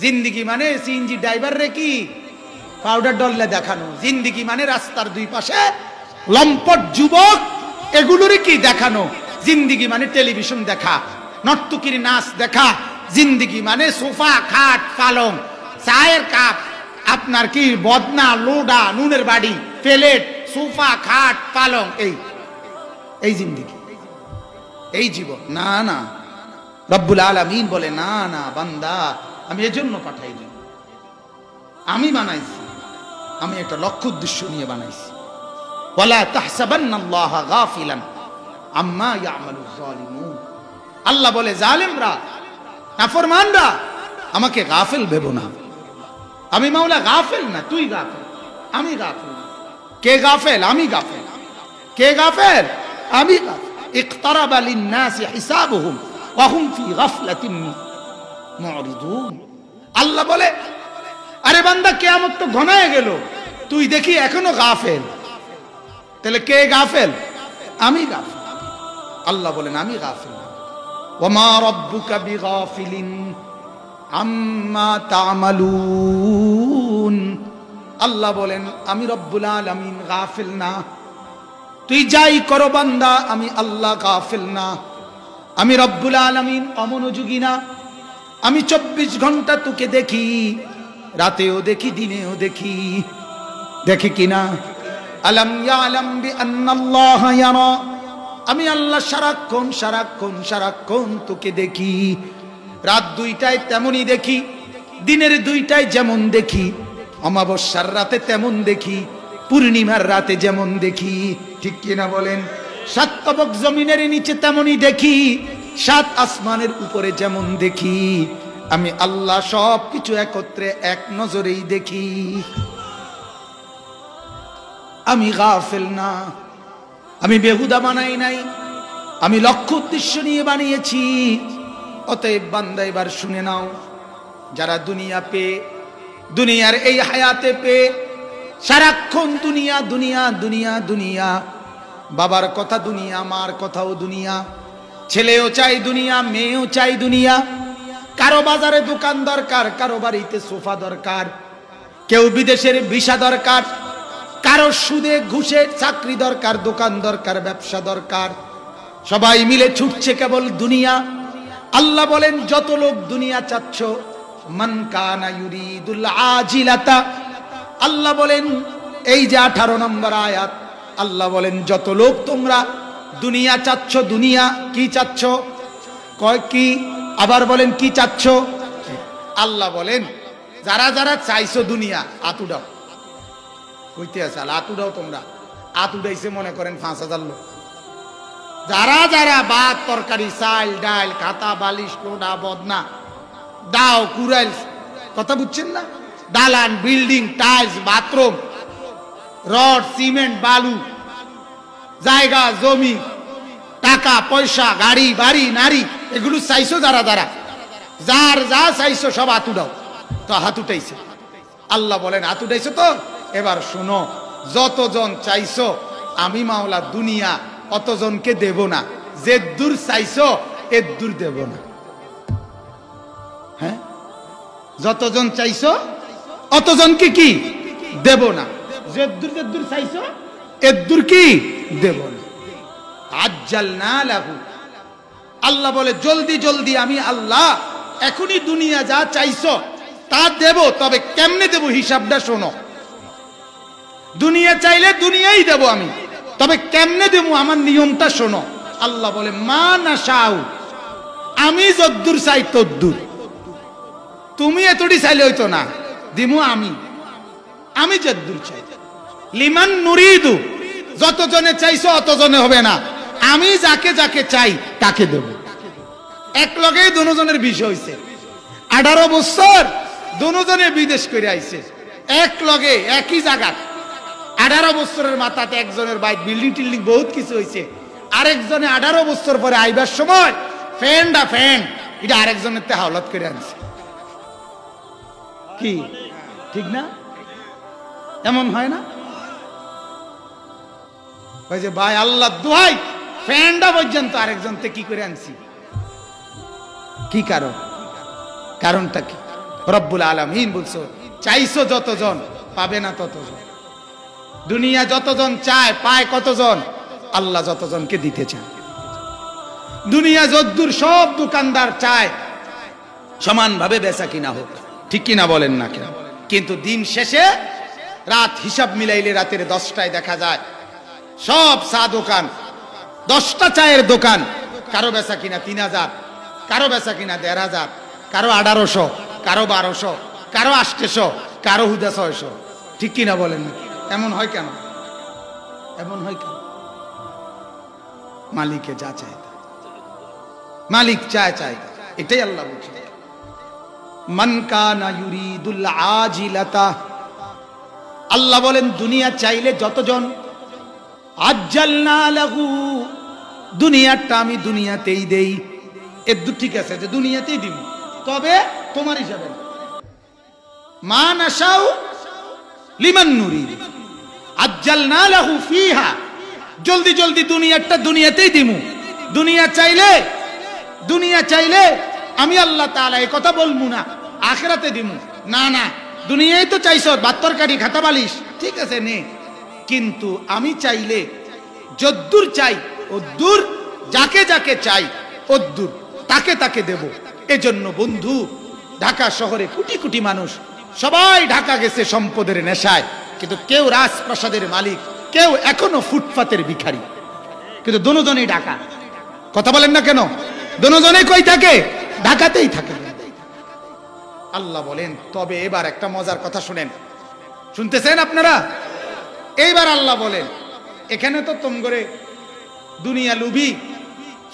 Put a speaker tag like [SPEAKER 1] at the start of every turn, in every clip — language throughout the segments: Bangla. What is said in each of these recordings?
[SPEAKER 1] জিন্দিগি মানে সিএনজি ড্রাইভার রে কি পাউডার ডললে দেখানো, জিন্দিগি মানে রাস্তার দুই পাশে লম্পট যুবক এগুলোরই কি দেখানো, জিন্দিগি মানে টেলিভিশন দেখা, নর্তকীর নাচ দেখা, জিন্দিগি মানে সোফা খাট পালং চায়ের কাপ, আপনার কি বদনা লোডা নুনের বাড়ি প্লেট সোফা খাট পালং, এই জিন্দিগি, এই জীবন। না না, রব্বুল আলামিন বলে না না বান্দা, আমি এজন্য পাঠাই দিই, আমি বানাইছি, আমি একটা লক্ষ্য উদ্দেশ্য নিয়ে বানাইছি। ওয়ালা তাহসাবান্নাল্লাহা গাফিলান আম্মা ইয়ামালুজ জালিমুন। আল্লাহ বলে জালেমরা নাফরমানরা আমাকে গাফিল ভেবো না, আমি মাওলা গাফিল না, তুই গাফিল, আমি গাফিল। কে গাফিল? আমি গাফিল। কে গাফিল? আমি গাফিল। ইকতারাবা লিন-নাসি হিসাবুহুম ওয়া হুম ফি গাফলাতিন মুরিদুন। আল্লাহ বলে আরে বান্দা কিয়ামত তো ঘনায় গেল, তুই দেখি এখনো গাফিল। তাহলে কে গাফিল? আমি গাফিল। আল্লাহ বলেন আমি গাফিল। ওয়া মা রাব্বুকা বিগাফিলিন আম্মা তা'মালুন। আল্লাহ বলেন আমি রব্বুল আলামিন গাফিল না, তুই যাই করো বান্দা, আমি আল্লাহ গাফিল না, আমি রব্বুল আলামিন অমনোযোগী না। আমি 24 ঘন্টা তোকে দেখি, রাতেও দেখি দিনেও দেখি, দেখি কিনা? আলাম ইয়ালাম বিআন্নাল্লাহা ইয়ারা। আমি আল্লাহ সারাক্ষণ সারাক্ষণ সারাক্ষণ তোকে দেখি। রাত 2টায় তেমনই দেখি, দিনের 2টায় যেমন দেখি, অমাবস্যার রাতে তেমন দেখি, পূর্ণিমার রাতে যেমন দেখি, ঠিক কিনা বলেন? 7 তবক জমিনের নিচে তেমনই দেখি, 7 আসমানের উপরে যেমন দেখি, আমি আল্লাহ সব কিছু একত্রে এক নজরেই দেখি। আমি গাফিল না, আমি বেহুদা বানাই নাই, আমি লক্ষ্য উদ্দেশ্য নিয়ে বানিয়েছি। অতএব বান্দা এবার শুনে নাও, যারা দুনিয়া পেয়ে, দুনিয়ার এই হায়াতে পেয়ে সারাক্ষণ দুনিয়া দুনিয়া দুনিয়া দুনিয়া, বাবার কথা দুনিয়া, মার কথাও দুনিয়া, ছেলেও চাই দুনিয়া, মেয়েও চাই দুনিয়া, কারো বাজারে দোকান দরকার, কারো বাড়িতে সোফা দরকার, কেউ বিদেশের ভিসা দরকার, কারো সুদে ঘুষে চাকরি দরকার, দোকান দরকার, ব্যবসা দরকার, সবাই মিলে ছুটছে কেবল দুনিয়া। আল্লাহ বলেন যত লোক দুনিয়া চাচ্ছ, মান কানা ইউরিদুল আজিলাতা, আল্লাহ বলেন এই যে 18 নম্বর আয়াত, আল্লাহ বলেন যত লোক তোমরা দুনিয়া চাচ্ছ, দুনিয়া কি চাচ্ছ? কয় কি? আবার বলেন কি চাচ্ছ? আল্লাহ বলেন যারা যারা চাইছো দুনিয়া, আতুডাও কইতে আছে, আতুডাও তোমরা, আতুডাইছে মনে করেন 5000 লোক। যারা যারা ভাত তরকারি চাল ডাল খাতা বালিশ লোডা বদনা দাও কুড়াইল, কথা বুঝছেন না? দালান building tiles bathroom rod cement বালু জায়গা জমি টাকা পয়সা গাড়ি বাড়ি নারী, এগুলো চাইছো যারা যারা, যার যা চাইছো সব হাত উঠাও। তো হাত উঠাইছে, আল্লাহ বলেন হাত উঠাইছো তো এবার শুনো, যতজন চাইছো আমি মাওলা দুনিয়া অতজনকে দেব না, যে দূর চাইছো এর দূর দেব না। হ্যাঁ, যতজন চাইছো অতজনকে কি দেব না, যে দূর চাইছো এর দূর কি দেব না। আজ্জালনা লাহু, আল্লাহ বলে জলদি জলদি আমি আল্লাহ এখনই দুনিয়া যা চাইছো তা দেব, তবে কেমনে দেব হিসাবটা শোনো। দুনিয়া চাইলে দুনিয়াই দেব আমি, তবে কেমনে দেব আমার নিয়মটা শোনো। আল্লাহ বলে মা না শাউ, আমি যদ্দূর চাই তদ্দূর, তুমি এতটি চাইলে হইতো না, দিমু আমি যদ্দূর চাই। লিমান নুরিদু, যতজনে চাইছো অতজনে হবে না, আমি যাকে যাকে চাই তাকে দেব। এক লগেই দুজনের বিষয় হইছে, 18 বছর দুজনে বিদেশ করে আইছে, এক লগে একই জায়গা, 18 বছরের মাথাতে একজনের বাইক বিল্ডিং টিল্ডিং বহুত কিছু হয়েছে, আরেকজনে 18 বছর পরে আইবার সময় ফ্যান এটা আরেকজনের তে হাওলাত করে আনছে। কি ঠিক না? এমন হয় না? ওই যে ভাই আল্লাহ দোহাই, ফ্যানটা পর্যন্ত আরেকজন তে কি করে আনছি। কি কারণ? কারণটা কি? রব্বুল আলামিন বলছো চাইছো যতজন পাবে না ততজন। দুনিয়া যতজন চায় পায় কতজন? আল্লাহ যতজনকে দিতে চায়। দুনিয়া যদ্দূর সব দোকানদার চায় সমানভাবে বেচা কিনা হোক, ঠিক কিনা বলেন না কেন? কিন্তু দিন শেষে রাত হিসাব মিলাইলে রাতের 10টায় দেখা যায় সব চা দোকান, 10টা চায়ের দোকান, কারো বেচা কিনা 3000, কারো বেচা কিনা 1500, কারো 1800, কারো 1200, কারো 800, কারো হুদা 600, ঠিক কিনা বলেন না? এমন হয় কেন? এমন হয় কেন? মালিকে যা চায় মালিক চায় চায়, এটাই আল্লাহ বলছে। মান কানা ইউরিদুল আজিলাতা, আল্লাহ বলেন দুনিয়া চাইলে যতজন, আজ্জালনা লাহু, দুনিয়াটা আমি দুনিয়াতেই দেই। এর দু ঠিক আছে যে দুনিয়াতেই দিব, তবে তোমার হিসাবে মা নাশাউ লিমান নুরিদ, আজ্জালনা লাহু ফিহা, জলদি জলদি দুনিয়াটা দুনিয়াতেই দিমু। দুনিয়া চাইলে আমি আল্লাহ তাআলা এই কথা বলবো না আখিরাতে দিমু, না না, দুনিয়ায় তো চাইছ ভাত তরকারি খাতা বালিশ, ঠিক আছে নে, কিন্তু আমি চাইলে যদ্দূর চাই ওদ্দূর, যাকে যাকে চাই ওদ্দূর তাকে তাকে দেব। এজন্য বন্ধু, ঢাকা শহরে কোটি কোটি মানুষ, সবাই ঢাকা গেছে সম্পদের নেশায়, কিন্তু কেউ রাজপ্রাসাদের মালিক, কেউ এখনো ফুটপাতের ভিখারি, কিন্তু দুজনেই ঢাকা। কথা বলেন না কেন? দুজনেই কই থাকে? ঢাকাতেই থাকে। আল্লাহ বলেন তবে এবার একটা মজার কথা শুনেন, শুনতেছেন আপনারা? এইবার আল্লাহ বলেন এখানে তো তোমগরে দুনিয়া লুবি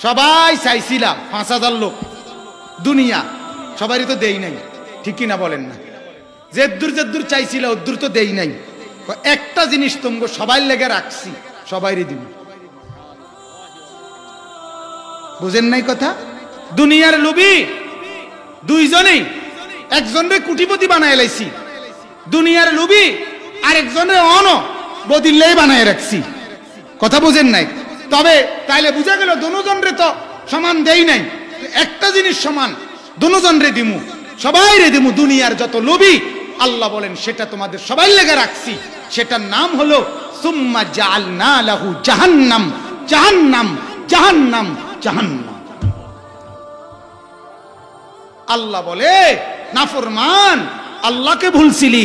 [SPEAKER 1] সবাই চাইছিলা, 5000 লোক, দুনিয়া সবারই তো দেই নাই, ঠিক কিনা বলেন না? যেদ্দূর যেদ্দূর চাইছিল ওদ্দূর তো দেই নাই, একটা জিনিস তোমগো সবাই লেগে রাখছি, সবাইরই দিন। বুঝেন নাই কথা? দুনিয়ার লোভী দুইজনেই, একজনরে কোটিপতি বানায় লাইছি, দুনিয়ার লোভী আরেকজনের বদিল্লেই বানায় রাখছি। কথা বুঝেন নাই? তবে তাইলে বুঝা গেল দুজনরে তো সমান দেই নাই, একটা জিনিস সমান দুজনরে দিমু, সবাই রে দিমু। দুনিয়ার যত লোভী আল্লাহ বলেন সেটা তোমাদের সবাই লেগে রাখছি, সেটার নাম হলো সুম্মা জাআলনা লাহু জাহান্নাম, জাহান্নাম, জাহান্নাম, জাহান্নাম। আল্লাহ বলে নাফরমান, আল্লাহকে ভুলছিলি,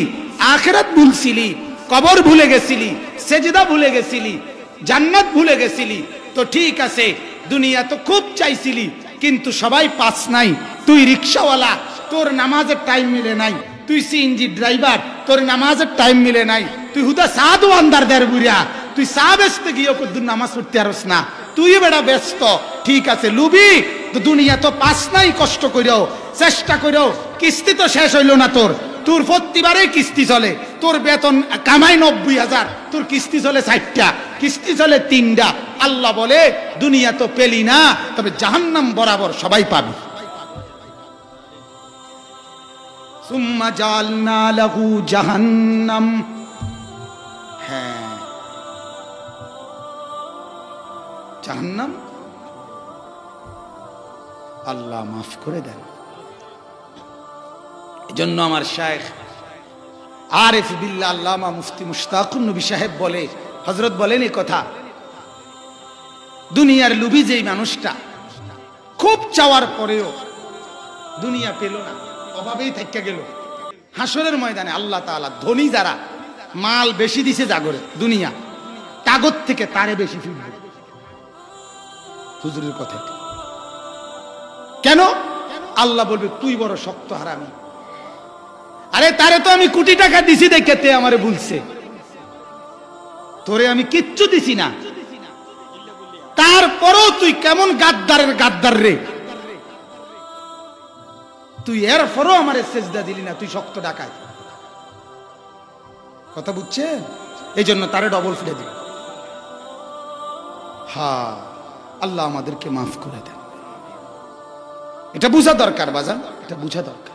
[SPEAKER 1] আখিরাত ভুলছিলি, কবর ভুলে গেছিলি, সেজদা ভুলে গেছিলি, জান্নাত ভুলে গেছিলি, তো ঠিক আছে, দুনিয়া তো খুব চাইছিলি, কিন্তু সবাই পাস নাই। তুই রিকশাওয়ালা, তোর নামাজের টাইম মিলে নাই। তুই সিএনজি ড্রাইভার, তোর নামাজের টাইম মিলে নাই। তুই হুদা সাধু আন্দার দের বুড়িয়া, তুই চা বেচতে গিয়ে কদ্দুর নামাজ পড়তে পারস না, তুই বেড়া ব্যস্ত। ঠিক আছে লুবি, তো দুনিয়া তো পাস নাই, কষ্ট করেও চেষ্টা করেও কিস্তি তো শেষ হইল না তোর। তোর প্রতিবারে কিস্তি চলে, তোর বেতন কামাই 90,000, তোর কিস্তি চলে 60টা, কিস্তি চলে 3টা। আল্লাহ বলে দুনিয়া তো পেলি না, তবে জাহান্নাম বরাবর সবাই পাবি। সুম্মা জাআলনা লাহু জাহান্নাম, হ্যাঁ জাহান্নাম। আল্লাহ মাফ করে দেন। এজন্য আমার শায়েখ আরিফ বিল্লাহ আল্লামা মুফতি মুশতাকুন নবী সাহেব বলে, হযরত বলেন এই কথা, দুনিয়ার লোভী যেই মানুষটা খুব চাওয়ার পরেও দুনিয়া পেল না, অভাবেই থাইকা গেল, হাসরের ময়দানে আল্লাহ তাআলা ধনী যারা মাল বেশি দিছে জাগরে দুনিয়া, কাগজ থেকে তারে বেশি ফিরবে। হুজুরের কথা কেন? আল্লাহ বলবে তুই বড় শক্ত হারামি। আরে তারে তো আমি কোটি টাকা দিছি দেখে তে আমারে বলছে, তোরে আমি কিচ্ছু দিছি না, তারপরও তুই কেমন গাদ্দারের গাদ্দার রে, তুই এরপরও আমারে সেজদা দিলি না, তুই শক্ত ডাকাই। কথা বুঝছেন? এই জন্য তারে ডবল ফিরে দিল। হ্যাঁ, আল্লাহ আমাদেরকে মাফ করে দেন। এটা বুঝা দরকার বাজান, এটা বুঝা দরকার।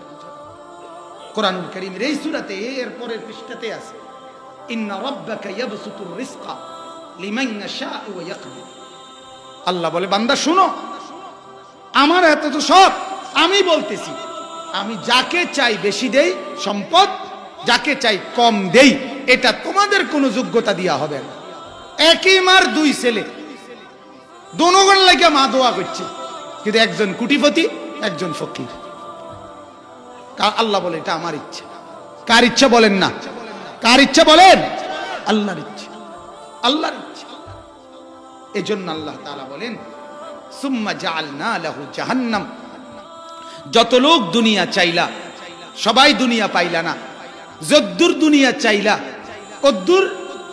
[SPEAKER 1] কোরআনুল কারীমের এই সূরাতে এর পরের পৃষ্ঠাতে আছে, ইন্না রাব্বাকা ইয়াবসুতুর রিজকা লিমান ইয়াশাউ ওয়া ইয়াকদির। আল্লাহ বলে বান্দা শুনো, আমার হাতে তো সব, আমি বলতেছি আমি যাকে চাই বেশি দেই সম্পদ, যাকে চাই কম দেই, এটা তোমাদের কোনো যোগ্যতা দিয়া হবে না। একই মার দুই ছেলে, দোনোগণ লাগে মা দোয়া করছে, কিন্তু একজন কোটিপতি একজন ফকির। আল্লাহ বলে এটা আমার ইচ্ছা। কার ইচ্ছা বলেন না? কার ইচ্ছা বলেন? আল্লাহর ইচ্ছা, আল্লাহর ইচ্ছা। এজন্য আল্লাহ তাআলা বলেন সুম্মা জাআলনা লাহু জাহান্নাম। যত লোক দুনিয়া চাইলা সবাই দুনিয়া পাইলা না, যদ্দুর দুনিয়া চাইলা কদ্দুর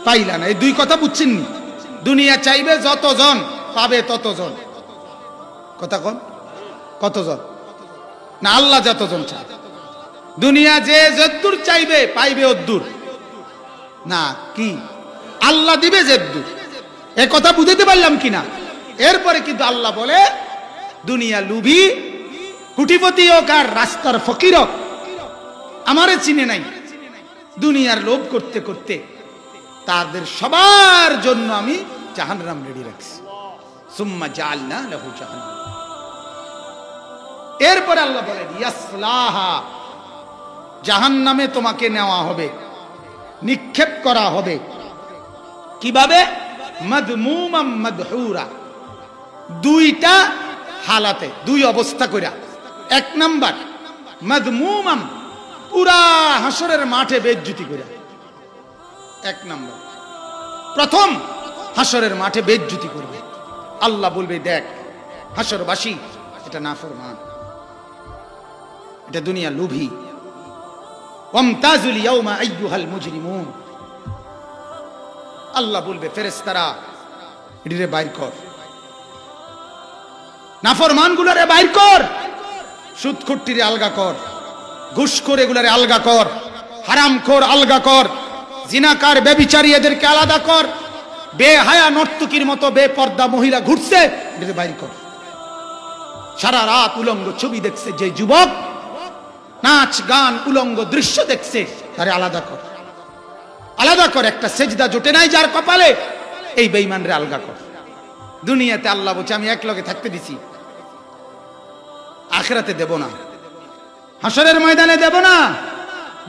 [SPEAKER 1] পাইলা না। এই দুই কথা বুঝছেন নি? দুনিয়া চাইবে যতজন, পাবে ততজন। কথা কোন? কতজন? না আল্লাহ যতজন চায়। দুনিয়া যে যদ্দুর চাইবে পাইবে অদ্দুর না, কি আল্লাহ দিবে যদ্দুর। এ কথা বুঝাতে পারলাম কিনা? এরপরে কিন্তু আল্লাহ বলে দুনিয়া লুভি, কোটিপতি হোক আর রাস্তার ফকির হোক, আমারে চিনে নাই, দুনিয়ার লোভ করতে করতে তাদের সবার জন্য আমি জাহান্নাম রেডি রাখছি। সুম্মা জাআলনা লাহু জাহান্নাম। এরপরে আল্লাহ বলেন ইয়াসলাহা, জাহান্নামে তোমাকে নেওয়া হবে, নিক্ষেপ করা হবে। কিভাবে? মাদমুমাম মাদহুরা, দুইটা হালাতে, দুই অবস্থা কইরা। এক নাম্বার মাদমুমাম, পুরা হাসরের মাঠে বেইজ্জতি কইরা। এক নাম্বার, প্রথম হাসরের মাঠে বেইজ্জতি করবে। আল্লাহ বলবে দেখ হাসরবাসী, এটা নাফরমান, এটা দুনিয়া লোভী। ওয়ামতাজুল ইয়াউমা আইয়ুহাল মুজরিমুন। আল্লাহ বলবে ফেরেশতারা এটিরে বাইর কর, নাফরমান গুলারে বাইর কর, সুদখুট্টিরে আলগা কর, ঘুষখোর এগুলারে আলগা কর, হারামখোর আলগা কর, জিনাকার ব্যভিচারী এদেরকে আলাদা কর, বেহায়া নর্তকীর মতো বেপর্দা মহিলা ঘুরছে এদেরকে বাইর কর। সারা রাত উলঙ্গ ছবি দেখছে যে যুবক, নাচ গান উলঙ্গ দৃশ্য দেখছে, তারে আলাদা কর, আলাদা কর। একটা সেজদা জোটে নাই যার কপালে, এই বেঈমানরে আলগা কর। দুনিয়াতে আল্লাহ বলছে আমি এক লগে থাকতে দিছি, আখিরাতে দেব না, হাসরের ময়দানে দেব না।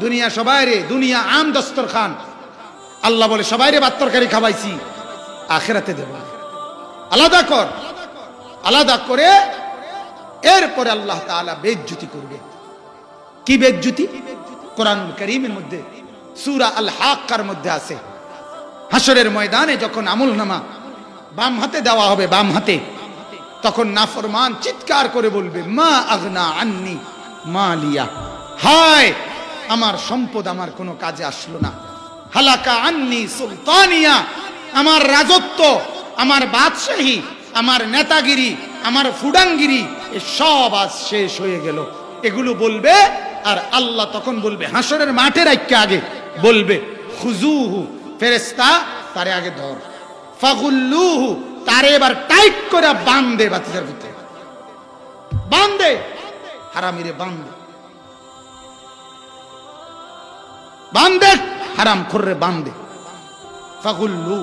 [SPEAKER 1] দুনিয়া সবাই রে, দুনিয়া আম দস্তরখান, আল্লাহ বলে সবাই রে ভাত তরকারি খাওয়াইছি, আখিরাতে দেব না। আলাদা কর, আলাদা করে এরপরে আল্লাহ তাআলা বেইজ্জতি করবে। কি বেইজ্জতি? কোরআনুল কারীমের মধ্যে সূরা আল হাক্কার মধ্যে আছে, হাসরের ময়দানে যখন আমলনামা বাম হাতে দেওয়া হবে, বাম হাতে, তখন নাফরমান চিৎকার করে বলবে মা আগনা আন্নি মালিয়া, হায় আমার সম্পদ আমার কোনো কাজে আসলো না। হালাকা আন্নি সুলতানিয়া, আমার রাজত্ব, আমার বাদশাহী, আমার নেতাগিরি, আমার ফুডাঙ্গিরি, এ সব আজ শেষ হয়ে গেল। এগুলো বলবে। আর আল্লাহ তখন বলবে হাসরের মাঠে রাখতে আগে বলবে খুজুহু, ফেরেশতা তারে আগে ধর, ফাগুল্লুহু, তারে এবার টাইট করে বাঁধে, বাতিজার ভিতরে বাঁধে, হারামিরে বাঁধে, বাঁধে, হারাম খোররে বাঁধে, ফাগুল্লু,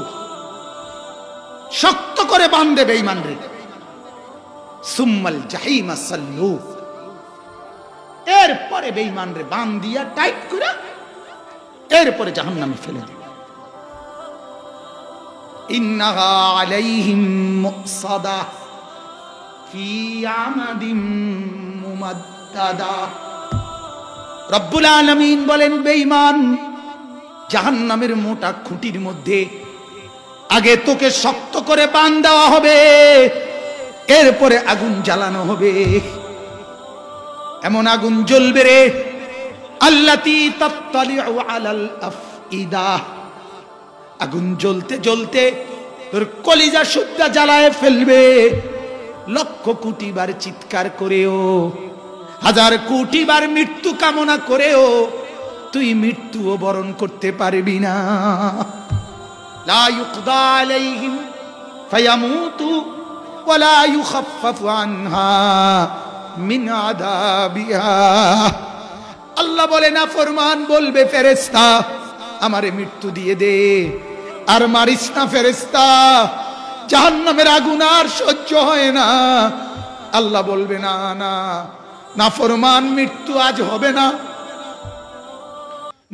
[SPEAKER 1] শক্ত করে বাঁধে বেঈমান রে। সুম্মাল জাহিমা সাল্লু, এরপরে বেঈমান রে বাঁধিয়া টাইট করে এরপরে জাহান্নামে ফেলে দেবে। ইন্নাহা আলাইহিম মুসাদা ফি আমাদিম মুমাদ্দাদা। রব্বুল আলামিন বলেন বেঈমান, জাহান্নামের মোটা খুঁটির মধ্যে আগে তোকে শক্ত করে বাঁধ দেওয়া হবে, এরপরে আগুন জ্বালানো হবে। এমন আগুন জ্বলবে রে, আল্লাতী তাত্তালিউ আলাল আফইদা, আগুন জ্বলতে জ্বলতে তোর কলিজা সুদ্ধা জ্বালায় ফেলবে। লক্ষ কোটি বার চিৎকার করেও, হাজার কোটি বার মৃত্যু কামনা করেও তুই মৃত্যুও বরণ করতে পারবি না। লা ইউকদা আলাইহিম ফায়ামুতু ওয়ালা ইউখাফফাফু আনহা মিন আযাবিহা। আল্লাহ বলে না ফরমান বলবে ফেরেশতা আমারে মৃত্যু দিয়ে দে, আর মারিস না ফেরেশতা, জাহান্নামের আগুন আর সহ্য হয় না। আল্লাহ বলবে না না, নাফরমান মৃত্যু আজ হবে না।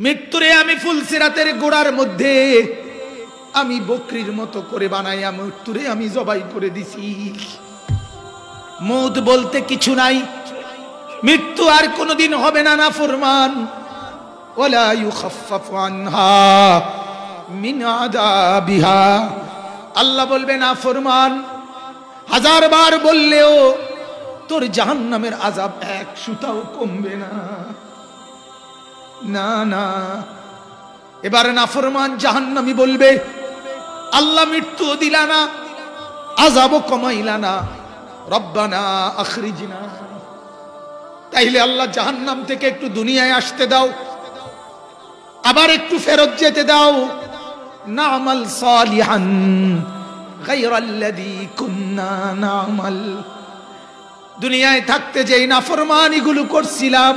[SPEAKER 1] মৃত্যুরে আমি ফুলসিরাতের গোড়ার মধ্যে আমি বকরির মতো করে বানাইয়া মৃত্যুরে আমি জবাই করে দিছি। মউত বলতে কিছু নাই, মৃত্যু আর কোনোদিন হবে না নাফরমান। ওয়ালা ইউখাফফাফু আনহা মিন আযাবিহা, আল্লাহ বলবে নাফরমান হাজার বার বললেও তোর জাহান্নামের আযাব এক সুতাও কমবে না। না না, এবার নাফরমান জাহান্নামী বলবে আল্লাহ মৃত্যু দিলা না, আযাবও কমাইলা না, রব্বানা আখরিজনা, তাইলে আল্লাহ জাহান্নাম থেকে একটু দুনিয়ায় আসতে দাও, আবার একটু ফেরত যেতে দাও, না'মাল সালিহান গায়রাল্লাযী কুন্না না'মাল। দুনিয়ায় থাকতে যেই নাফরমানিগুলো করছিলাম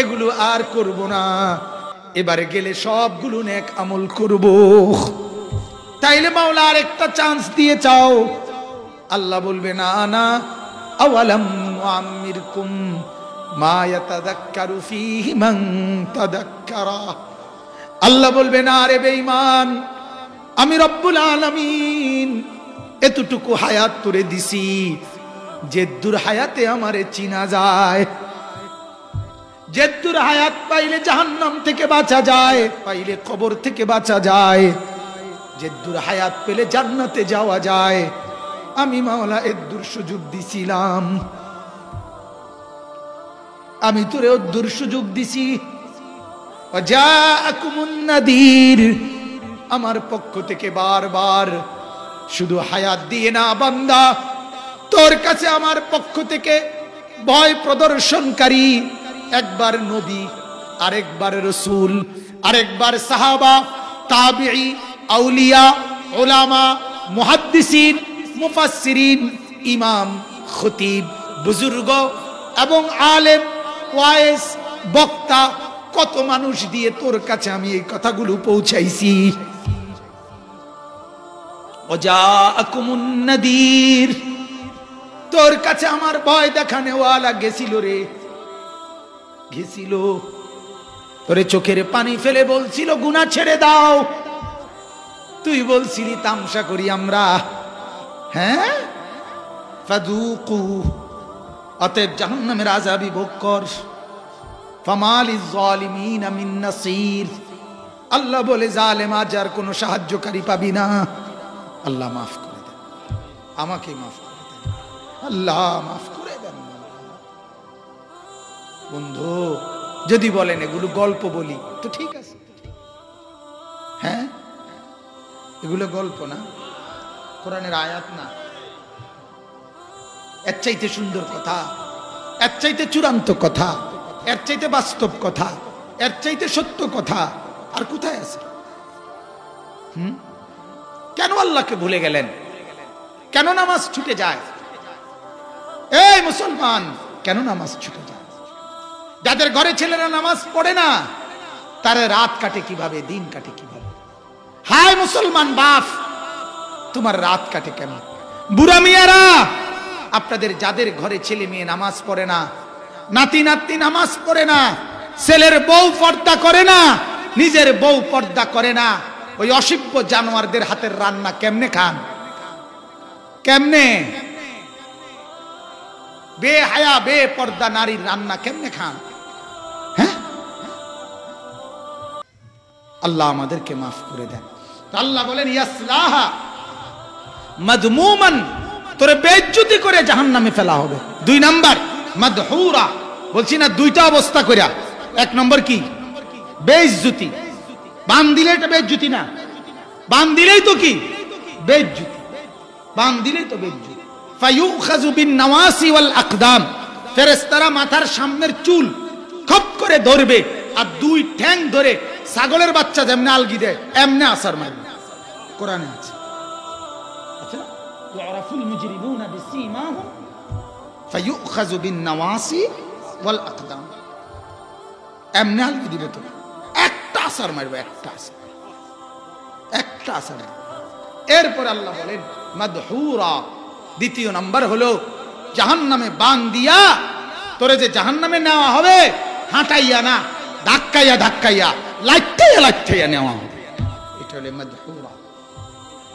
[SPEAKER 1] এগুলো আর করব না, এবারে গেলে সবগুলো নেক আমল করব। তাইলে মাওলা আর একটা চান্স দিয়ে চাও। আল্লাহ বলবে না না, আওয়ালাম নুআম্মিরকুম মা ইয়াতাযাক্কারু ফীহি মান তাযাক্কারা। আল্লাহ বলবে না রে বেঈমান, আমি রব্বুল আলামিন এতটুকু হায়াত তোরে দিছি যে দূর হায়াতে আমারে চিনা যায়। যে দূর হায়াত পাইলে জাহান্নাম থেকে বাঁচা যায়, পাইলে কবর থেকে বাঁচা যায়, যে দূর হায়াত পেলে জান্নাতে যাওয়া যায়, আমি মাওলা এর দূর সুযোগ দিছিলাম। আমি তোরে দূর সুযোগ দিছি। ওয়াজাআকুমুন নাদির, আমার পক্ষ থেকে বারবার শুধু হায়াত দিয়ে না বান্দা, তোর কাছে আমার পক্ষ থেকে ভয় প্রদর্শনকারী একবার নবী, আরেকবার রাসূল, আরেকবার সাহাবা, তাবিঈ, আউলিয়া, উলামা, মুহাদ্দিসিন, মুফাসসিরিন, ইমাম, খতিব, বুজুর্গ এবং আলেম, ওয়াইজ, বক্তা, কত মানুষ দিয়ে তোর কাছে আমি এই কথাগুলো পৌঁছাইছি। ওয়াজাআকুমুন নাদির, তোর কাছে আমার ভয় দেখানেওয়ালা গেছিল রে, গেছিল। তোরে চোখের পানি ফেলে বলছিল গুনাহ ছেড়ে দাও, তুই বলছিলি তামসা করি আমরা। হ্যাঁ, ফাযুকু, অতএব জাহান্নামের আযাবই ভোগ কর। ফামালিজ যালিমিনা মিন নাসির, আল্লাহ বলে জালেম আজ আর কোনো সাহায্যকারী পাবি না। আল্লাহ মাফ করে দেন, আমাকে মাফ করে দেন, আল্লাহ মাফ করে দেন। বন্ধু যদি বলেন এগুলো গল্প বলি তো ঠিক আছে, হ্যাঁ এগুলো গল্প না, কোরআনের আয়াত না। এর চাইতে সুন্দর কথা, এর চাইতে চূড়ান্ত কথা, এর চাইতে বাস্তব কথা, এর চাইতে সত্য কথা আর কোথায় আছে? কেন আল্লাহকে ভুলে গেলেন? কেন নামাজ ছুটে যায়? এই মুসলমান, কেন নামাজ ছুটে যায়? যাদের ঘরে ছেলেরা নামাজ পড়ে না, তারা রাত কাটে কিভাবে, দিন কাটে কিভাবে? হায় মুসলমান বাপ, তোমার রাত কাটে কেন? বুড়া মিয়ারা, আপনাদের যাদের ঘরে ছেলে মেয়ে নামাজ পড়ে না, নাতি নাতনি নামাজ পড়ে না, ছেলের বউ পর্দা করে না, নিজের বউ পর্দা করে না, ওই অসভ্য জানোয়ারদের হাতের রান্না কেমনে খান? কেমনে? বেহায়া বে পর্দা নারীর রান্না কেমনে খান? হ্যাঁ, আল্লাহ আমাদেরকে মাফ করে দেন। আল্লাহ বলেন ইয়াসলাহা মাদমুমান, তোরে বেইজ্জতি করে জাহান্নামে ফেলা হবে। 2 নাম্বার মাদহুরা, বলছি না দুইটা অবস্থা কইরা। 1 নম্বর কি? বেইজ্জতি। বান দিলে এটা বেইজ্জতি না, বান দিলেই তো কি বেইজ্জতি, বান দিলেই তো বেইজ্জতি। ফায়ুখাযু বিন নাওয়াসি ওয়াল আকদাম, ফেরেশতারা মাথার সামনের চুল খপ করে ধরবে আর 2 ঠ্যাং ধরে ছাগলের বাচ্চা যেমনে আলগি দেয় এমনে আসার মারবে। কোরআনে আছে। আচ্ছা, ইউরাফুল মুজরিমুনা বিসীমাহুম ফায়ুখাযু বিন নাওয়াসি ওয়াল আকদাম, এমনে আলগি দিবে তো একটা আসার মারবে, একটা আসার, একটা আসার। এরপর আল্লাহ বলেন মাদহুরা, দ্বিতীয় নাম্বার হলো জাহান্নামে বান দিয়া তোরে যে জাহান্নামে নেওয়া হবে হাঁটাইয়া না, ধাক্কাইয়া ধাক্কাইয়া, লাইটাইয়া লাইটাইয়া নেওয়া হবে। এটা হলো মাদহুরা,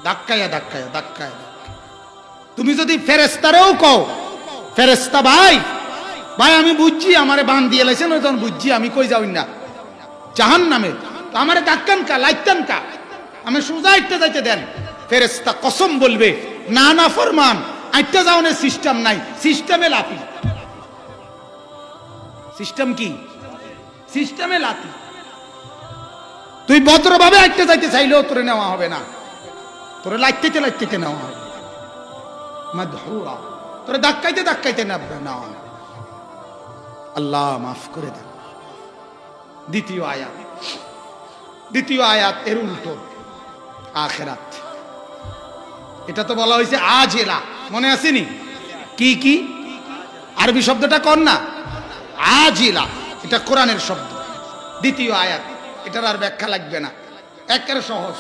[SPEAKER 1] ধাক্কাইয়া ধাক্কাইয়া ধাক্কাইয়া। তুমি যদি ফেরেশতারেও কও, ফেরেশতা ভাই ভাই আমি বুঝছি আমারে বান দিয়ে লাইছেন, ওই তখন বুঝছি আমি কই যাই না জাহান্নামে, তো আমারে ধাক্কান কা লাইতান কা, আমি সোজা আইতে যাইতে দেন। ফেরেশতা কসম বলবে না না ফরমান, আইতে যাওনের সিস্টেম নাই, সিস্টেমে লাতি। সিস্টেম কি? সিস্টেমে লাতি। তুই ভদ্রভাবে আইতে যাইতে চাইলেও তোরে নেওয়া হবে না, তোরে লাইতে লাইতে নেওয়া হবে। মাদহুরা, তোরে ধাক্কাইতে ধাক্কাইতে নেবে না। আল্লাহ মাফ করে দেন। দ্বিতীয় আয়াত, দ্বিতীয় আয়াত এর উল্টো আখিরাত। এটা তো বলা হয়েছে আজেলা, মনে আসেনি? কি কি আরবি শব্দটা কর না, আজিলা, এটা কোরআনের শব্দ। দ্বিতীয় আয়াত, এটার আর ব্যাখ্যা লাগবে না, একেবারে সহজ।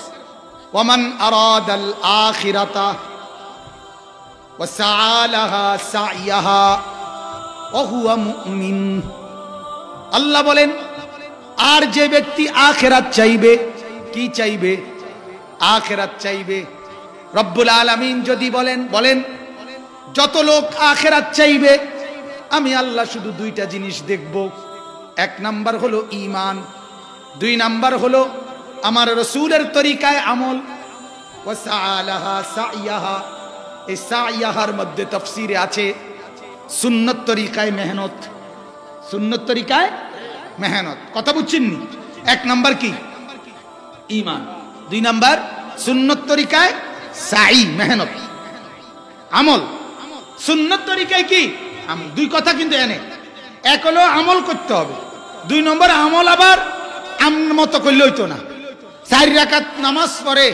[SPEAKER 1] ওয়ামান আরাদাল আখিরাতা ওয়া সাআলাহা সাইয়াহা ওয়া হুয়া মুমিন। আল্লাহ বলেন আর যে ব্যক্তি আখিরাত চাইবে, কি চাইবে? আখিরাত চাইবে। রব্বুল আলামিন যদি বলেন যত লোক আখিরাত চাইবে আমি আল্লাহ শুধু দুইটা জিনিস দেখব। এক নাম্বার হলো ঈমান, দুই নাম্বার হলো আমার রাসূলের তরিকায় আমল। ওয়া সাআলাহা সাইয়াহা, এই সাইয়াহার মধ্যে তাফসীরে আছে সুন্নত তরিকায় মেহনত, সুন্নত তরিকায় মেহনত। কথা বুঝছেন নি? এক নাম্বার কি? ঈমান, দুই নাম্বার সুন্নত তরিকায় সাই মেহনত আমল। সুন্নত তরিকায় কি? দুই কথা কিন্তু এনে, এক হলো আমল করতে হবে, দুই নম্বর আমল আবার আমন মতো করলে হইতো না। 4 রাকাত নামাজ পড়ে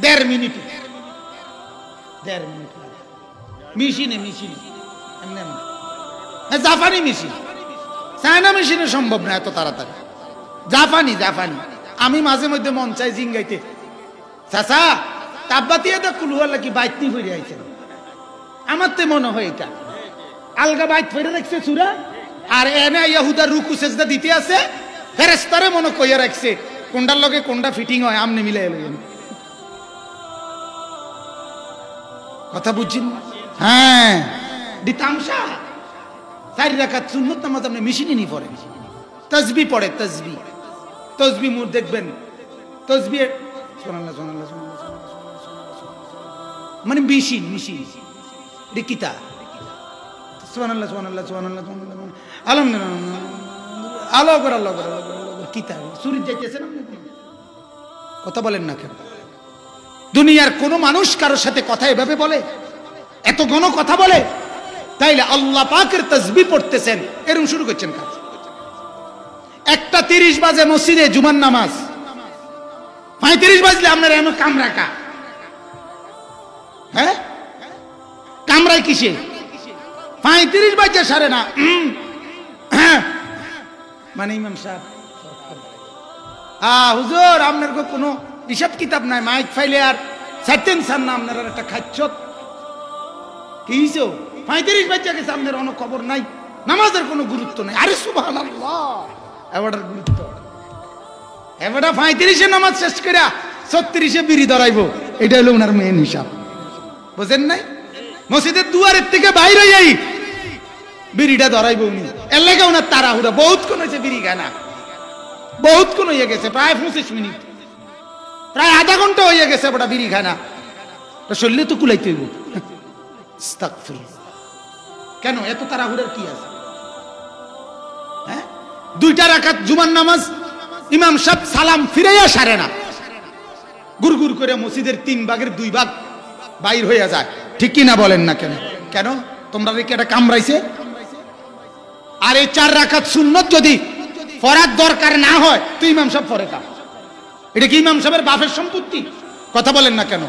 [SPEAKER 1] 1.5 মিনিট, 1.5 মিনিট মেশিনে এমনি জাপানি মেশিন, চায়না মেশিনে সম্ভব না এত তাড়াতাড়ি। জাপানি আমি মাঝে মধ্যে মন চাই জিঙ্গাইতে, চাচা তাব্বাতিয়া তো কুলুয়াল্লা কি বাইতনি ফিরে আইছেন, আমার তো মনে হয় এটা আলগা বাইত ফিরে রাখছে চূড়া, আর এনে ইয়াহুদার রুকু সেজদা দিতে আছে, ফেরেশতারে মনে কইয়া রাখছে কোনটার লগে কোনটা ফিটিং হয় আমনে মিলাই লইন। কথা বুঝছেন? হ্যাঁ, দিতামশা 4 রাকাত সুন্নত নামাজ আপনি মেশিনে নি পড়ে, তাসবিহ পড়ে, তাসবিহ মুর দেখবেন, তাসবিহ সুবহানাল্লাহ সুবহানাল্লাহ মানে মেশিন এটা কিতা সুবহানাল্লাহ সুবহানাল্লাহ সুবহানাল্লাহ আলহামদুলিল্লাহ আল্লাহু আকবার আল্লাহু আকবার কিতা সুরি যাইতেছে না। কথা বলেন না কেন? দুনিয়ার কোন মানুষ কারোর সাথে কথা এভাবে বলে, এত ঘন কথা বলে? তাইলে আল্লাহ পাকের তাসবিহ পড়তেছেন, এরকম শুরু করছেন কাজ। 1:30 বাজে মসজিদে জুমার নামাজ, 35 বাজলে আপনার এমন কামরাকা, হ্যাঁ কামরায় কিসে 35 বাজে সারে না, মানে ইমাম সাহেব হুজুর আপনার কোনো হিসাব কিতাব নাই, মাইক ফাইলে আর সাইতেন সার না আপনার একটা খাচ্ছ কি 35 বাজে গেছে, আপনার কোনো খবর নাই, নামাজের কোনো গুরুত্ব নাই। আরে সুবহানাল্লাহ, এবারটার গুরুত্ব, এবারটা 35-এ নামাজ শেষ করে 36-এ বিড়ি ধরাইব, এটা হলো ওনার মেন হিসাব, বুঝেন নাই? মসজিদের দুয়ারের থেকে বাইরে যাই বিড়িটা ধরাইব উনি, এর লাগে ওনার তাড়াহুড়া, বহুত কোন হয়েছে বিড়ি খানা, বহুত কোন হয়ে গেছে, প্রায় 25 মিনিট, প্রায় আধা ঘন্টা হয়ে গেছে ওটা বিড়ি খানা, শরীরে তো কুলাইতে হইব। কেন এত তাড়াহুড়ার কি আছে? হ্যাঁ, 2 রাকাত জুমার নামাজ ইমাম সাহেব সালাম ফিরাইয়া সারে না, গুড়গুড় করে মসজিদের 3 ভাগের 2 ভাগ বাইর হইয়া যায়, ঠিক কি না বলেন না? কেন তোমরা কি এটা কামড়াইছে? আর এই 4 রাকাত সুন্নত যদি পড়ার দরকার না হয় তো ইমাম সাহেব পড়ে কা, এটা কি ইমাম সাহেবের বাপের সম্পত্তি? কথা বলেন না কেন?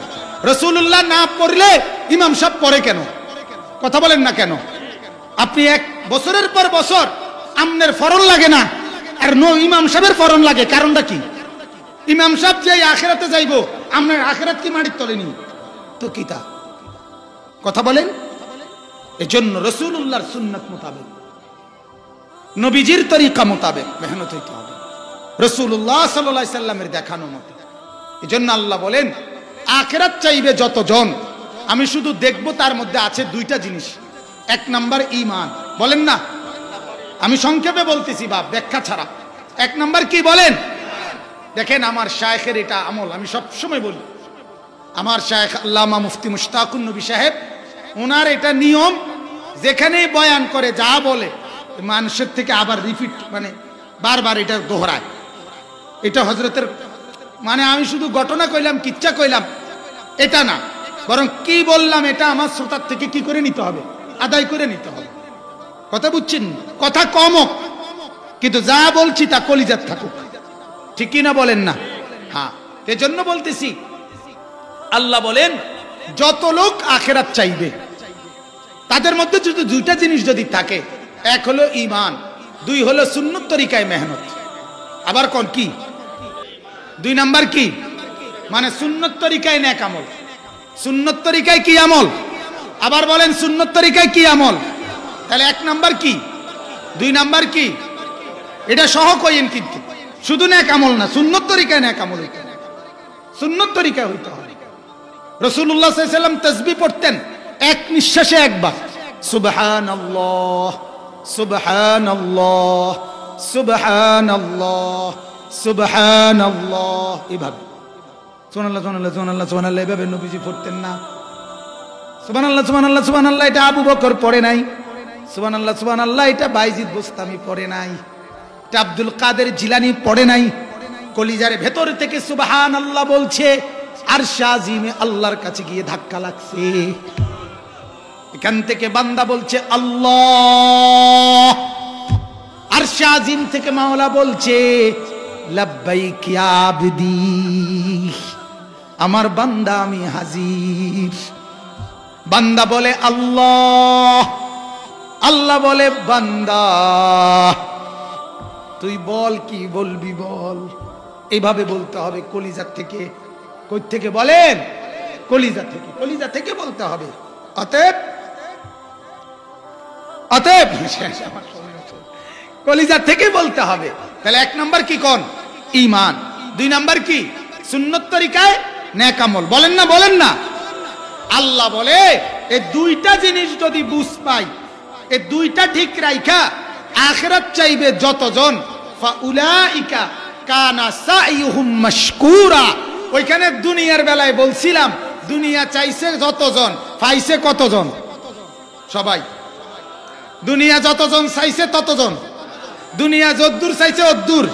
[SPEAKER 1] রাসূলুল্লাহ না পড়লে ইমাম সাহেব পড়ে কেন? কথা বলেন না কেন? আপনি 1 বছরের পর বছর আমনের ফরন লাগে না, আর ইমাম সাহেবের ফরন লাগে, কারণটা কি? ইমাম সাহেব যে আখিরাতে যাইব, আপনার আখিরাত কি মাটির তলে নি তো কিতা? কথা বলেন, এজন্য রাসূলুল্লাহর সুন্নাত মোতাবেক, নবীজির তরিকা মোতাবেক মেহনত হইতে হবে, রাসূলুল্লাহ সাল্লাল্লাহু আলাইহি সাল্লামের দেখানো মতে। এজন্য আল্লাহ বলেন, আখিরাত চাইবে যতজন, আমি শুধু দেখব তার মধ্যে আছে দুইটা জিনিস। এক নাম্বার ঈমান, বলেন না, আমি সংক্ষেপে বলতেছি বা ব্যাখ্যা ছাড়া। এক নাম্বার কি বলেন? দেখেন আমার শায়েখের এটা আমল, আমি সব সময় বলি, আমার শায়েখ আল্লামা মুফতি মুশতাকুন নবী সাহেব, ওনার এটা নিয়ম, যেখানেই বয়ান করে যা বলে মানুষের থেকে আবার রিপিট, মানে বারবার এটা দোহরায়। এটা হযরতের, মানে আমি শুধু ঘটনা কইলাম, কিচ্ছা কইলাম এটা না, বরং কি বললাম এটা আমার শ্রোতার থেকে কি করে নিতে হবে, আদায় করে নিতে হবে। কথা বুঝছেন? কথা কম হোক, কিন্তু যা বলছি তা কলিজাত থাকুক, ঠিক কি না বলেন না? হ্যাঁ, এজন্য বলতেছি, আল্লাহ বলেন যত লোক আখিরাত চাইবে তাদের মধ্যে যদি দুইটা জিনিস যদি থাকে, এক হলো ঈমান, দুই হলো সুন্নত তরিকায় মেহনত। আবার কোন কি? দুই নাম্বার কি? মানে সুন্নত তরিকায় নেক আমল। সুন্নত তরিকায় কি আমল? আবার বলেন সুন্নত তরিকায় কি আমল? তাহলে এক নাম্বার কি, দুই নাম্বার কি? এটা সহ কইেন, কিন্তু শুধু নেক আমল না, সুন্নত তরিকায় নেক আমল হইতে হবে, সুন্নত তরিকায় হইতে হবে। রাসূলুল্লাহ সাল্লাল্লাহু আলাইহি সাল্লাম তাসবিহ পড়তেন এক নিঃশ্বাসে একবার, সুবহানাল্লাহ সুবহানাল্লাহ সুবহানাল্লাহ সুবহানাল্লাহ, এভাবে সুবহানাল্লাহ সুবহানাল্লাহ সুবহানাল্লাহ সুবহানাল্লাহ এভাবে নবীজি পড়তেন না। সুবহানাল্লাহ সুবহানাল্লাহ সুবহানাল্লাহ এটা আবু বকর পড়ে নাই, সুবহানাল্লাহ সুবহানাল্লাহ এটা বাইজিদ বুস্তামি পড়ে নাই, এটা আব্দুল কাদের জিলানী পড়ে নাই। কলিজার ভেতর থেকে সুবহানাল্লাহ বলছে, আরশ আজিমে আল্লাহর কাছে গিয়ে ধাক্কা লাগছে। এখান থেকে বান্দা বলছে আল্লাহ, আরশ আজিম থেকে মাওলা বলছে লাব্বাইক ইয়া আবদি, আমার বান্দা আমি হাজির। বান্দা বলে আল্লাহ, আল্লাহ বলে বান্দা তুই বল কি বলবি বল। এইভাবে বলতে হবে কলিজা থেকে। কই থেকে বলেন? কলিজা থেকে, কলিজা থেকে বলতে হবে। অতএব অতএব কলিজা থেকে বলতে হবে। তাহলে এক নাম্বার কি কোন? ঈমান। দুই নাম্বার কি? সুন্নত তরিকায় নেক আমল। বলেন না, বলেন না। আল্লাহ বলে এই দুইটা জিনিস যদি বুঝ পাই, এই দুইটা ঠিক রাইখা আখিরাত চাইবে যতজন, ফাউলাইকা কানা সাইয়ুহুম মাশকুরা। ওইখানে দুনিয়ার বেলায় বলছিলাম, দুনিয়া চাইছে যতজন, পাইছে কতজন? সবাই। দুনিয়া যতজন চাইছে ততজন, দুনিয়া যদ্দূর চাইছে অদ্দূর।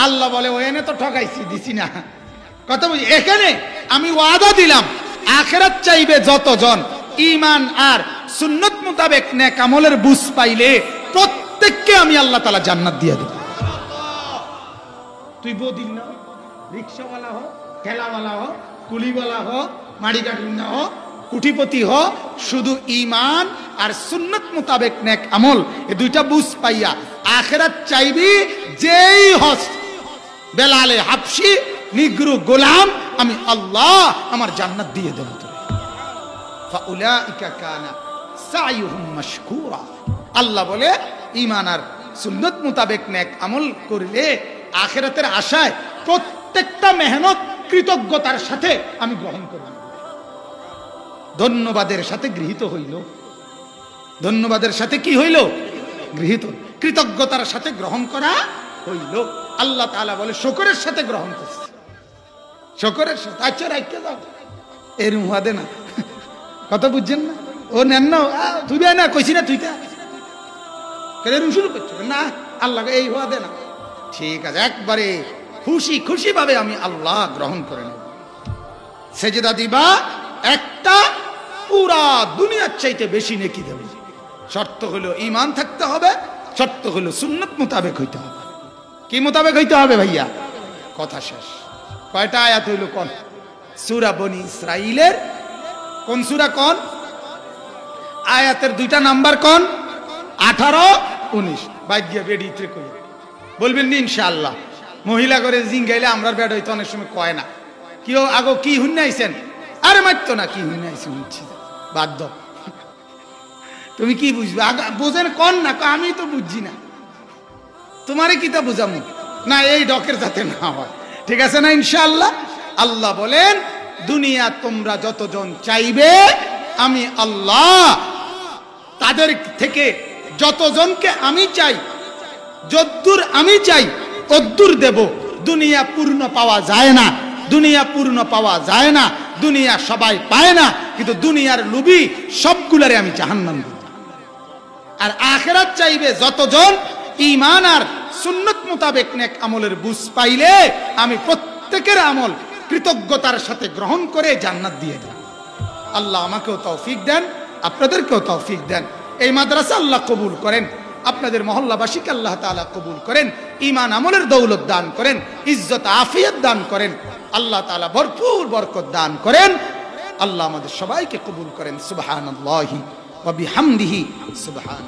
[SPEAKER 1] আল্লাহ বলে ওখানে তো ঠকাইছি, দিছি না। কথা বুঝি? এখানে আমি ওয়াদা দিলাম, আখিরাত চাইবে যতজন, ঈমান আর সুন্নত মোতাবেক নেক আমলের বুঝ পাইলে প্রত্যেককে আমি আল্লাহ তাআলা জান্নাত দিয়ে দেব। তুই বদিন না, রিকশাওয়ালা হো, ঠেলাওয়ালা হো, কুলিওয়ালা হো, মাড়িগাড়িনা হো, কুটিপতি হো, শুধু ঈমান আর সুন্নত মোতাবেক নেক আমল এই দুইটা বুঝ পাইয়া আখিরাত চাইবি যেই হস, বেলালে হাবশি, নিগ্রু গোলাম, আমি আল্লাহ আমার জান্নাত দিয়ে দেব তোরে। ফাউলাইকা কানা সাইয়ুহুম মাশকুরা। আল্লাহ বলে ঈমান আর সুন্নত মোতাবেক নেক আমল করলে আখিরাতের আশায় প্রত্যেকটা মেহনত কৃতজ্ঞতার সাথে আমি গ্রহণ করব। ধন্যবাদের সাথে গৃহীত হইল, ধন্যবাদের সাথে কি হইল? গৃহীত। কৃতজ্ঞতার সাথে গ্রহণ করা হইল। আল্লাহ তাআলা বলে শুকরের সাথে গ্রহণ করছে, শুকরের সাথে। আচ্ছা রাখতে দাও, এর মুহা দে না। কথা বুঝছেন না? ও নেন না, তুই না কইছি না, তুই শুরু করছো না, আল্লাহ এই হুয়া দে না। ঠিক আছে, একবারে খুশি খুশি ভাবে আমি আল্লাহ গ্রহণ করে নেব। সেজদা দিবা একটা, পুরা দুনিয়ার চাইতে বেশি নেকি দেবে। শর্ত হলো ঈমান থাকতে হবে, শর্ত হলো সুন্নত মোতাবেক হইতে হবে। কি মোতাবেক হইতে হবে ভাইয়া? কথা শেষ। কয়টা আয়াত হইল কোন? সূরা বনি ইসরাইলের কোন সূরা কোন? আয়াতের দুইটা নাম্বার কোন? 18, 19। বাইক গিয়া বেডিতে কই বলবেন নি ইনশাআল্লাহ। মহিলা করে জিঙ্গাইলে আমরার বেড হইতো অনেক সময় কয় না, কেউ আগো কি হুন্নাইছেন, আরে মারতো না, কি হুন্নাইছে শুনছি, বাধ্য। তুমি কি বুঝবে? বোঝেন কোন না, আমি তো বুঝছি না, তোমারে কি তা বুঝামু না, এই ডকের যাতে না হয়, ঠিক আছে না ইনশাআল্লাহ। আল্লাহ বলেন দুনিয়া তোমরা যতজন চাইবে আমি আল্লাহ তাদের থেকে যতজনকে আমি চাই, যদ্দূর আমি চাই তদ্দূর দেব। দুনিয়া পূর্ণ পাওয়া যায় না, দুনিয়া পূর্ণ পাওয়া যায় না, দুনিয়া সবাই পায় না, কিন্তু দুনিয়ার লোভী সবগুলারে আমি জাহান্নাম দেব। আর আখিরাত চাইবে যতজন ঈমান আর সুন্নাত মোতাবেক নেক আমলের বুঝ পাইলে আমি প্রত্যেকের আমল কৃতজ্ঞতার সাথে গ্রহণ করে জান্নাত দিয়ে দেব। আল্লাহ আমাকেও তৌফিক দেন, আপনাদেরকেও তৌফিক দেন। এই মাদ্রাসা আল্লাহ কবুল করেন, আপনাদের মহল্লাবাসীকে আল্লাহ তাআলা কবুল করেন, ঈমান আমলের দৌলত দান করেন, ইজ্জত আফিয়ত দান করেন, আল্লাহ তাআলা ভরপুর বরকত দান করেন। আল্লাহ আমাদের সবাইকে কবুল করেন। সুবহানাল্লাহি ওয়া বিহামদিহি সুবহান।